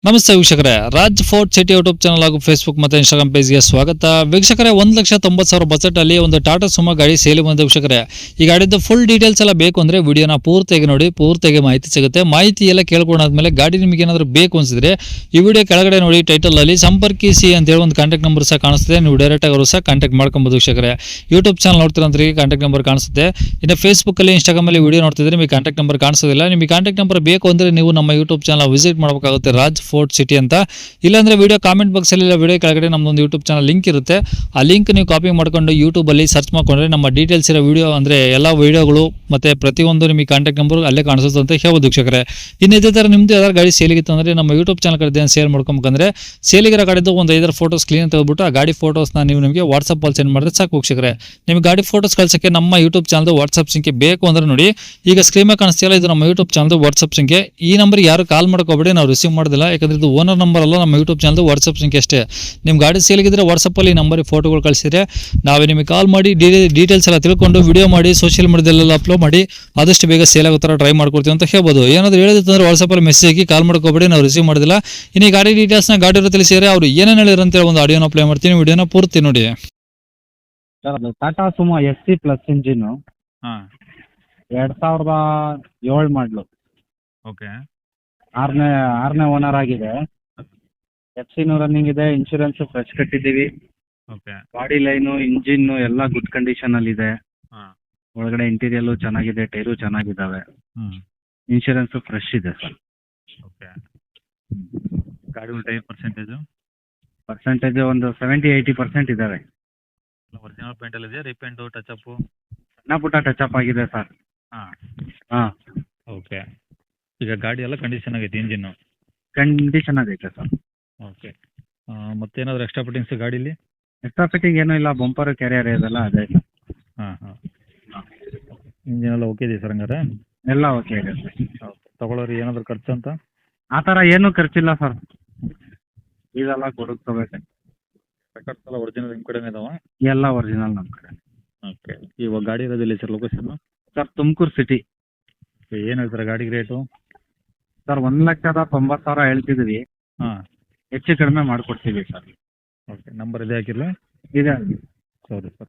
ನಮಸ್ತೆ ವೀಕ್ಷಕರೇ, Raj fort city YouTube channel ಹಾಗೂ ಫೇಸ್ಬುಕ್ ಮತ್ತು ಇನ್ಸ್ಟಾಗ್ರಾಮ್ ಪೇಜ್ಗೆ ಸ್ವಾಗತ. ವೀಕ್ಷಕರೇ, 1,90,000 ಬಜೆಟ್ ಅಲ್ಲಿ ಒಂದು ಟಾಟಾ ಸುಮೋ ಗಾಡಿ ಸೇಲ್ ಬಂದಿದೆ ವೀಕ್ಷಕರೇ. ಈ ಗಾಡಿದ್ದು ಫುಲ್ ಡೀಟೇಲ್ಸ್ ಎಲ್ಲ ಬೇಕು ಅಂದ್ರೆ ವಿಡಿಯೋನ ಪೂರ್ತಿಯಾಗಿ ನೋಡಿ, ಪೂರ್ತಿಯಾಗಿ ಮಾಹಿತಿ ಸಿಗುತ್ತೆ. ಮಾಹಿತಿ ಎಲ್ಲ ಕೇಳ್ಕೊಂಡಾದ್ಮೇಲೆ ಗಾಡಿ ನಿಮಗೆ ಏನಾದರೂ ಬೇಕು ಅನ್ಸಿದ್ರೆ ಈ ವಿಡಿಯೋ ಕೆಳಗಡೆ ನೋಡಿ ಟೈಟಲ್ ಅಲ್ಲಿ ಸಂಪರ್ಕಿಸಿ ಅಂತ ಹೇಳಿ ಒಂದು ಕಾಂಟ್ಯಾಕ್ಟ್ ನಂಬರ್ ಸಹ ಕಾಣಿಸುತ್ತೆ. ನೀವು ಡೈರೆಕ್ಟ್ ಆಗಿ ಸಹ ಕಾಂಟ್ಯಾಕ್ಟ್ ಮಾಡ್ಕೊಬಹುದು ವೀಕ್ಷಕರೇ. ಯೂಟ್ಯೂಬ್ ಚಾನಲ್ ನೋಡ್ತಿರೋಂದ್ರೆ ಕಾಂಟ್ಯಾಕ್ಟ್ ನಂಬರ್ ಕಾಣಿಸುತ್ತೆ. ಇನ್ನು ಫೇಸ್ಬುಕ್ ಅಲ್ಲಿ ಇನ್ಸ್ಟಾಗ್ರಾಮ್ ಅಲ್ಲಿ ವಿಡಿಯೋ ನೋಡ್ತಿದ್ರೆ ನಿಮಗೆ ಕಾಂಟ್ಯಾಕ್ಟ್ ನಂಬರ್ ಕಾಣಿಸೋದಿಲ್ಲ. ನಿಮಗೆ ಕಾಂಟ್ಯಾಕ್ಟ್ ನಂಬರ್ ಬೇಕು ಅಂದ್ರೆ ನೀವು ನಮ್ಮ ಯೂಟ್ಯೂಬ್ ಚಾನಲ್ ವಿಸಿಟ್ ಮಾಡಬೇಕಾಗುತ್ತೆ, ರಾಜ್ ಫೋರ್ಟ್ ಸಿಟಿ ಅಂತ. ಇಲ್ಲಾಂದ್ರೆ ವಿಡಿಯೋ ಕಾಮೆಂಟ್ ಬಾಕ್ಸ್ ಅಲ್ಲಿ ವಿಡಿಯೋ ಕೆಳಗಡೆ ನಮ್ಮದೊಂದು ಯೂಟ್ಯೂಬ್ ಚಾನಲ್ ಲಿಂಕ್ ಇರುತ್ತೆ. ಆ ಲಿಂಕ್ ನೀವು ಕಾಪಿ ಮಾಡ್ಕೊಂಡು ಯೂಟ್ಯೂಬ್ ಅಲ್ಲಿ ಸರ್ಚ್ ಮಾಡ್ಕೊಂಡ್ರೆ ನಮ್ಮ ಡೀಟೇಲ್ಸ್ ಇರೋ ವಿಡಿಯೋ ಅಂದ್ರೆ ಎಲ್ಲ ವಿಡಿಯೋಗಳು ಮತ್ತೆ ಪ್ರತಿಯೊಂದು ನಿಮಗೆ ಕಾಂಟ್ಯಾಕ್ಟ್ ನಂಬರ್ ಅಲ್ಲೇ ಕಾಣಿಸುತ್ತೆ ಅಂತ ಹೇಳ್ಬೋದು ವೀಕ್ಷಕರೇ. ಇನ್ನು ಇದೇ ತರ ನಿಮ್ದು ಯಾವ್ದಾರು ಗಾಡಿ ಸೇಲಿಗಿತ್ತು ಅಂದ್ರೆ ನಮ್ಮ ಯೂಟ್ಯೂಬ್ ಚಾನಲ್ ಕಡೆ ಸೇಲ್ ಮಾಡ್ಕೊಬೇಕಂದ್ರೆ ಸೇಲಿಗಿರೋ ಗಾಡಿದ್ದು ಒಂದು 5 ಫೋಟೋಸ್ ಕ್ಲೀನ್ ತೆಗೆದುಬಿಟ್ಟು ಆ ಗಾಡಿ ಫೋಟೋಸ್ನ ನೀವು ನಿಮಗೆ ವಾಟ್ಸಪ್ ಅಲ್ಲಿ ಸೆಂಡ್ ಮಾಡಿದ್ರೆ ಸಾಕು ವೀಕ್ಷಕರೇ. ನಿಮಗೆ ಗಾಡಿ ಫೋಟೋಸ್ ಕಳ್ಸಕ್ಕೆ ನಮ್ಮ ಯೂಟ್ಯೂಬ್ ಚಾನಲ್ ವಾಟ್ಸಪ್ ಸಂಖ್ಯೆ ಬೇಕು ಅಂದ್ರೆ ನೋಡಿ, ಈಗ ಸ್ಕ್ರೀನ್ ಮೇಲೆ ಕಾಣಿಸ್ತಿಲ್ಲ, ಇದು ನಮ್ಮ ಯೂಟ್ಯೂಬ್ ಚಾನಲ್ ವಾಟ್ಸಪ್ ಸಂಖ್ಯೆ. ಈ ನಂಬರ್ ಯಾರು ಕಾಲ್ ಮಾಡ್ಕೋಬೇಡಿ, ನಾವು ರಿಸೀವ್ ಮಾಡೋದಿಲ್ಲ. ಯಾಕಂದ್ರೆ ಇದು ಓನರ್ ನಂಬರ್ ಅಲ್ಲ, ನಮ್ಮ ಯೂಟ್ಯೂಬ್ ಚಾನಲ್ ವಾಟ್ಸಪ್ ಸಂಖ್ಯೆ ಅಷ್ಟೇ. ನಿಮ್ಮ ಗಾಡಿ ಸೇಲ್ಗಿದ್ರೆ ವಾಟ್ಸಪ್ ಅಲ್ಲಿ ನಂಬರ್ಗೆ ಫೋಟೋಗಳು ಕಳಿಸಿದ್ರೆ ನಾವೇ ನಿಮಗೆ ಕಾಲ್ ಮಾಡಿ ಡೀಟೇಲ್ಸ್ ಎಲ್ಲ ತಿಳ್ಕೊಂಡು ವಿಡಿಯೋ ಮಾಡಿ ಸೋಷಿಯಲ್ ಮೀಡಿಯಾದಲ್ಲೆಲ್ಲ ಅಪ್ಲೋಡ್ ಮಾಡಿ ಆದಷ್ಟು ಬೇಗ ಸೇಲ್ ಆಗೋ ಥರ ಟ್ರೈ ಮಾಡ್ಕೊಡ್ತೀವಿ ಅಂತ ಹೇಳ್ಬೋದು. ಏನಾದರೂ ಹೇಳಿದ್ರೆ ವಾಟ್ಸಪ್ ಅಲ್ಲಿ ಮೆಸೇಜ್ ಹಾಕಿ ಕಾಲ್ ಮಾಡ್ಕೋಬೇಡಿ, ನಾವು ರಿಸೀವ್ ಮಾಡೋದಿಲ್ಲ. ಇನ್ನು ಗಾಡಿ ಡೀಟೇಲ್ಸ್ನ ಗಾಡಿ ತಿಳಿಸಿದ್ರೆ ಅವ್ರು ಏನೇನು ಹೇಳಿದ್ರು ಅಂತೇಳಿ ಒಂದು ಆಡಿಯೋನ ಪ್ಲೇ ಮಾಡ್ತೀನಿ, ವಿಡಿಯೋನ ಪೂರ್ತಿ ನೋಡಿ. ಸರ್ ಅದು Tata Sumo SC plus engine ಹಾಂ, 2007 ಮಾಡಲು, ಓಕೆ ಆರನೇ ಓನರ್ ಆಗಿದೆ. FC ರನ್ನಿಂಗ್ ಇದೆ, ಇನ್ಶೂರೆನ್ಸ್ ಫ್ರೆಶ್ ಕಟ್ಟಿದ್ದೀವಿ. ಓಕೆ ಬಾಡಿ ಲೈನು ಇಂಜಿನ್ನು ಎಲ್ಲ ಗುಡ್ ಕಂಡೀಷನ್ ಅಲ್ಲಿ ಇದೆ. ಹಾಂ, ಒಳಗಡೆ ಇಂಟೀರಿಯಲ್ಲು ಚೆನ್ನಾಗಿದೆ, ಟೈರು ಚೆನ್ನಾಗಿದ್ದಾವೆ, ಇನ್ಶೂರೆನ್ಸ್ ಫ್ರೆಶ್ ಇದೆ ಸರ್. ಓಕೆ. ಗಾಡಿ ಟೈರ್ ಪರ್ಸೆಂಟೇಜ್ ಒಂದು 70-80% ಇದ್ದಾವೆ. ಒರಿಜಿನಲ್ ಪೇಂಟಲ್ಲಿ ಇದೆಯಾ, ರೀಪೇಂಟು, ಟಚ್ ಅಪ್ಪು? ಸಣ್ಣ ಪುಟ್ಟ ಟಚ್ ಅಪ್ ಆಗಿದೆ ಸರ್. ಹಾಂ, ಹಾಂ, ಓಕೆ. ಈಗ ಗಾಡಿ ಎಲ್ಲ ಕಂಡೀಷನ್ ಆಗೈತೆ, ಇಂಜಿನ್ನು ಕಂಡೀಷನ್ ಆಗೈತೆ ಸರ್. ಓಕೆ. ಮತ್ತೇನಾದರೂ ಎಕ್ಸ್ಟ್ರಾ ಫಿಟ್ಟಿಂಗ್ಸ್ ಗಾಡೀಲಿ? ಎಕ್ಸ್ಟ್ರಾ ಫಿಟ್ಟಿಂಗ್ ಏನೂ ಇಲ್ಲ, ಬಂಪರ್ ಕ್ಯಾರಿಯರ್ ಇದೆಲ್ಲ ಅದೇ. ಹಾಂ ಹಾಂ, ಇಂಜಿನ್ ಎಲ್ಲ ಓಕೆ ಇದೆ ಸರ್ ಹಂಗಾರೆ? ಎಲ್ಲ ಓಕೆ ಇದೆ ಸರ್. ಓಕೆ. ತಗೊಳ್ಳೋರು ಏನಾದರೂ ಖರ್ಚು ಅಂತ? ಆ ಥರ ಏನೂ ಖರ್ಚಿಲ್ಲ ಸರ್, ಇದೆಲ್ಲ ಕೊಡೋಕೆ. ರೆಕಾರ್ಡ್ಸ್ ಎಲ್ಲ ಒರಿಜಿನಲ್ ನಿಮ್ಮ ಕಡೆನೇ ಇದಾವ? ಎಲ್ಲ ಒರಿಜಿನಲ್ ನಮ್ಮ ಕಡೆ. ಓಕೆ. ಇವಾಗ ಗಾಡಿ ಇರೋದಿಲ್ಲ sir location? Sir Tumakuru city. ಏನು ಹೇಳ್ತಾರೆ ಗಾಡಿಗೆ ರೇಟು? ಸರ್ 1,90,000 ಹೇಳ್ತಿದ್ದೀವಿ, ಹಾಂ, ಹೆಚ್ಚು ಕಡಿಮೆ ಮಾಡಿಕೊಡ್ತೀವಿ ಸರ್. ಓಕೆ. ನಂಬರ್ ಇದೆ ಹಾಕಿರಲಿ? ಇದೆ. ಸರಿ ಸರ್.